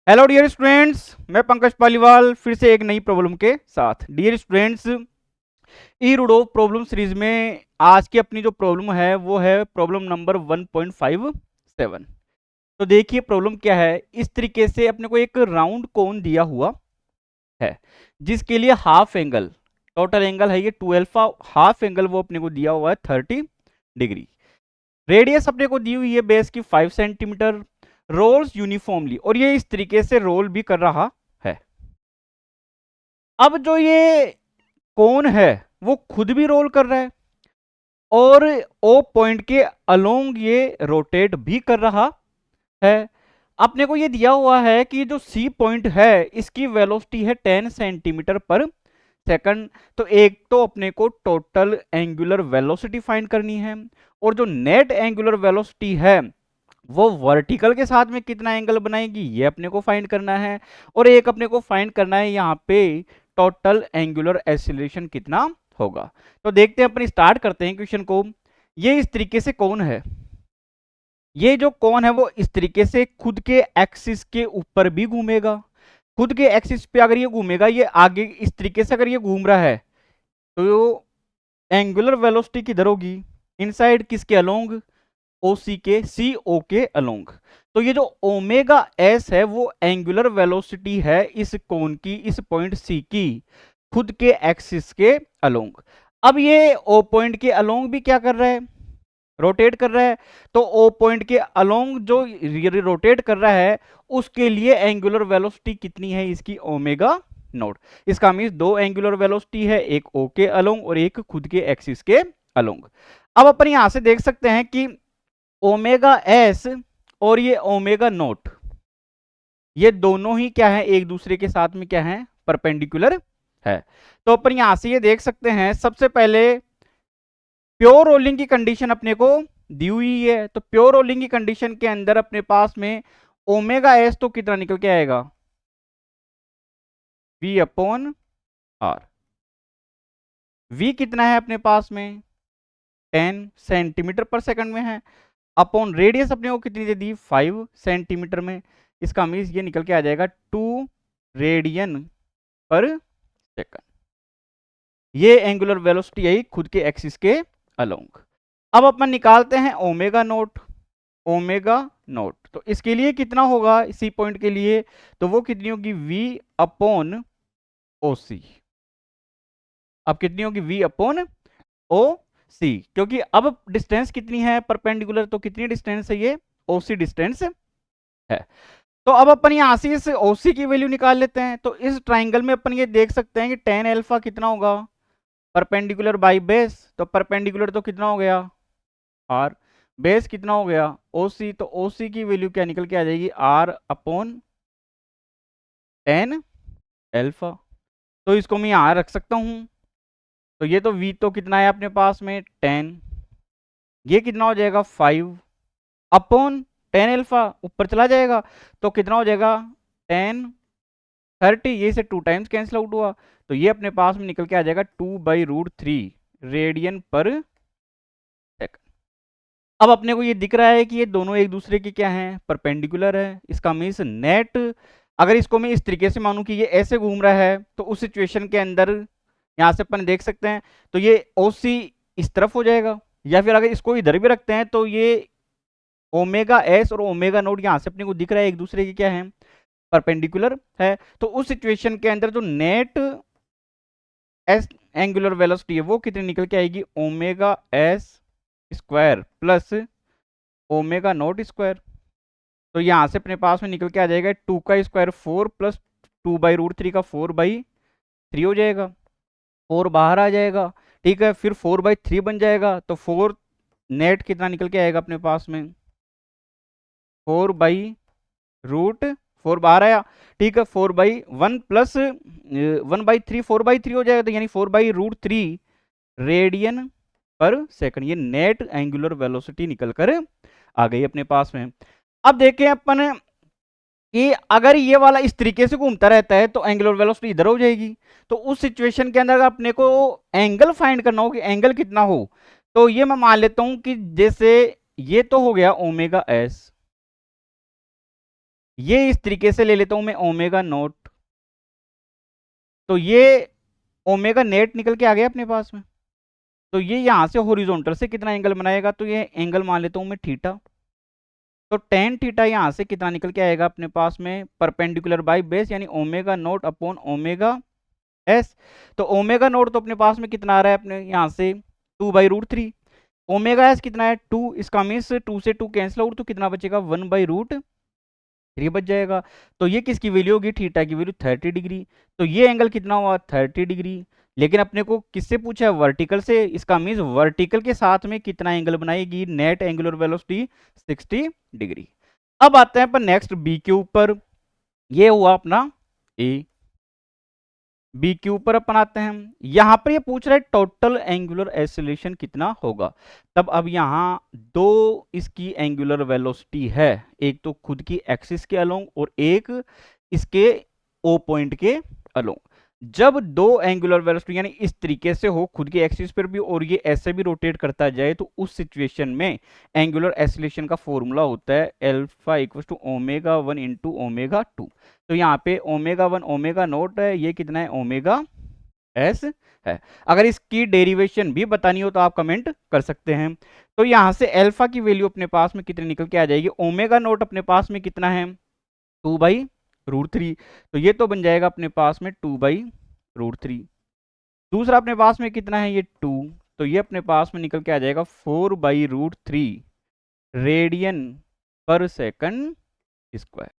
Hello dear students, मैं पंकज पालीवाल फिर से एक नई प्रॉब्लम के साथ। डियर स्टूडेंट्स, ई रूडो प्रॉब्लम सीरीज में आज की अपनी जो प्रॉब्लम है वो है प्रॉब्लम नंबर 1.57। तो देखिए प्रॉब्लम क्या है। इस तरीके से अपने को एक राउंड कोन दिया हुआ है जिसके लिए हाफ एंगल, टोटल एंगल है ये 2 अल्फा, हाफ एंगल वो अपने को दिया हुआ है 30 डिग्री। रेडियस अपने को दी हुई है बेस की 5 सेंटीमीटर। रोल्स यूनिफॉर्मली, और ये इस तरीके से रोल भी कर रहा है। अब जो ये कोन है वो खुद भी रोल कर रहा है और ओ पॉइंट के अलोंग ये रोटेट भी कर रहा है। अपने को ये दिया हुआ है कि जो सी पॉइंट है इसकी वेलोसिटी है 10 सेंटीमीटर पर सेकंड। तो एक तो अपने को टोटल एंगुलर वेलोसिटी फाइंड करनी है, और जो नेट एंगुलर वेलोसिटी है वो वर्टिकल के साथ में कितना एंगल बनाएगी ये अपने को फाइंड करना है। और एक अपने को फाइंड करना है यहाँ पे टोटल एंगुलर एक्सीलरेशन कितना होगा। तो देखते हैं, अपन स्टार्ट करते हैं क्वेश्चन को। ये इस तरीके से कौन है, ये जो कौन है वो इस तरीके से खुद के एक्सिस के ऊपर भी घूमेगा। खुद के एक्सिस पे अगर ये घूमेगा, ये आगे इस तरीके से अगर ये घूम रहा है तो एंगुलर वेलोसिटी किधर होगी, इनसाइड किसके अलोंग, ओ सी के, सी ओ के अलोंग। तो ये जो ओमेगा एस है वो एंगुलर वेलोसिटी है इस कोन की, इस पॉइंट सी की खुद के एक्सिस के अलोंग। अब ये ओ पॉइंट के अलोंग भी क्या कर रहा है, रोटेट कर रहा है। तो ओ पॉइंट के अलोंग जो रोटेट कर रहा है उसके लिए एंगुलर वेलोसिटी कितनी है इसकी, ओमेगा नोट। इसका मीन दो एंगुलर वेलोसिटी है, एक ओ के अलोंग और एक खुद के एक्सिस के अलोंग। अब अपन यहां से देख सकते हैं कि ओमेगा एस और ये ओमेगा नोट, ये दोनों ही क्या है, एक दूसरे के साथ में क्या है, परपेंडिकुलर है। तो अपन यहां से ये देख सकते हैं, सबसे पहले प्योर रोलिंग की कंडीशन अपने को दी हुई है। तो प्योर रोलिंग की कंडीशन के अंदर अपने पास में ओमेगा एस तो कितना निकल के आएगा, वी अपॉन आर। वी कितना है अपने पास में, 10 सेंटीमीटर पर सेकंड में है, अपॉन रेडियस अपने को कितनी दे दी, 5 सेंटीमीटर में। इसका मीन ये निकल के आ जाएगा 2 रेडियन पर सेकंड। ये एंगुलर वेलोसिटी आई खुद के एक्सिस के अलोंग। अब अपन निकालते हैं ओमेगा नोट। ओमेगा नोट तो इसके लिए कितना होगा, इसी पॉइंट के लिए तो वो कितनी होगी, v अपॉन ओ सी। अब कितनी होगी, v अपॉन ओ सी, क्योंकि अब डिस्टेंस कितनी है परपेंडिकुलर, तो कितनी डिस्टेंस है ये, ओ सी डिस्टेंस है। तो अब अपन यहां से इस ओ सी की वैल्यू निकाल लेते हैं। तो इस ट्राइंगल में अपन ये देख सकते हैं कि टेन एल्फा कितना होगा, परपेंडिकुलर बाई बेस। तो परपेंडिकुलर तो कितना हो गया, आर, बेस कितना हो गया, ओ सी। तो ओ सी की वैल्यू क्या निकल के आ जाएगी, आर अपॉन टेन एल्फा। तो इसको मैं यहां रख सकता हूं। तो ये तो v तो कितना है अपने पास में 10, ये कितना हो जाएगा 5 अपॉन 10 एल्फा, ऊपर चला जाएगा तो कितना हो जाएगा 10 30, ये से 2 टाइम्स कैंसिल आउट हुआ। तो ये अपने पास में निकल के आ जाएगा 2/√3 रेडियन पर सेकंड। अब अपने को ये दिख रहा है कि ये दोनों एक दूसरे के क्या हैं, परपेंडिकुलर है। इसका मीन्स नेट, अगर इसको मैं इस तरीके से मानूं कि ये ऐसे घूम रहा है तो उस सिचुएशन के अंदर यहां से अपन देख सकते हैं तो ये ओ सी इस तरफ हो जाएगा, या फिर अगर इसको इधर भी रखते हैं तो ये ओमेगा एस और ओमेगा नोट यहां से अपने को दिख रहा है एक दूसरे के क्या है, परपेंडिकुलर है। तो उस सिचुएशन के अंदर जो नेट एस एंगुलर वेलोसिटी है वो कितनी निकल के आएगी, omega S square plus omega naught square. तो यहां से अपने पास में निकल के आ जाएगा 2 का स्क्वायर 4 प्लस 2/√3 का 4/3 हो जाएगा, 4 बाहर आ जाएगा। ठीक है, फिर 4/3 बन जाएगा। तो 4 नेट कितना निकल के आएगा अपने पास में, 4/√4 बाहर आया। ठीक है, 4/1 प्लस 1/3, 4/3 हो जाएगा। तो यानी 4/√3 रेडियन पर सेकंड, ये नेट एंगुलर वेलोसिटी निकल कर आ गई अपने पास में। अब देखें अपन कि अगर ये वाला इस तरीके से घूमता रहता है तो एंगुलर वेलोसिटी इधर हो जाएगी। तो उस सिचुएशन के अंदर अपने को एंगल फाइंड करना हो कि एंगल कितना हो, तो ये मैं मान लेता हूं कि जैसे ये तो हो गया ओमेगा एस, ये इस तरीके से ले लेता हूं मैं ओमेगा नोट, तो ये ओमेगा नेट निकल के आ गया अपने पास में। तो ये यहां से हॉरिजॉन्टल से कितना एंगल बनाएगा, तो ये एंगल मान लेता हूं मैं थीटा। तो टेन थीटा यहां से कितना निकल के आएगा अपने पास में, परपेंडिकुलर बाई बेस यानी omega naught upon omega S. तो ओमेगा नोट तो अपने पास में कितना आ रहा है अपने यहां से 2/√3। ओमेगा एस कितना है 2, इसका मीन्स 2 से 2 कैंसिल आउट, तो कितना बचेगा 1/√3 बच जाएगा। तो ये किसकी वैल्यू होगी, थीटा की वैल्यू 30 डिग्री। तो ये एंगल कितना हुआ 30 डिग्री। लेकिन अपने को किससे पूछा है, वर्टिकल से, इसका मीन्स वर्टिकल के साथ में कितना एंगल बनाएगी, नेट एंगुलर वेलोसिटी 60 डिग्री। अब आते हैं अपन नेक्स्ट बी के ऊपर। ये हुआ अपना ए। बी के ऊपर अपन आते हैं, यहां पर ये पूछ रहा है टोटल एंगुलर एक्सीलरेशन कितना होगा। तब अब यहां दो इसकी एंगुलर वेलोसिटी है, एक तो खुद की एक्सिस के अलोंग और एक इसके ओ पॉइंट के अलोंग। जब दो एंगुलर वेलोसिटी यानी इस तरीके से हो खुद की एक्सिस पर भी और ये ऐसे भी रोटेट करता जाए, तो उस सिचुएशन में एंगुलर एक्सीलरेशन का फॉर्मूला होता है alpha equal to omega 1 into omega 2। तो यहाँ पे ओमेगा 1 ओमेगा नोट है, ये कितना है ओमेगा एस है। अगर इसकी डेरिवेशन भी बतानी हो तो आप कमेंट कर सकते हैं। तो यहां से अल्फा की वैल्यू अपने पास में कितनी निकल के आ जाएगी, ओमेगा नोट अपने पास में कितना है 2/√3। तो ये तो बन जाएगा अपने पास में 2/√3। दूसरा अपने पास में कितना है ये 2, तो ये अपने पास में निकल के आ जाएगा 4/√3 रेडियन पर सेकंड स्क्वायर।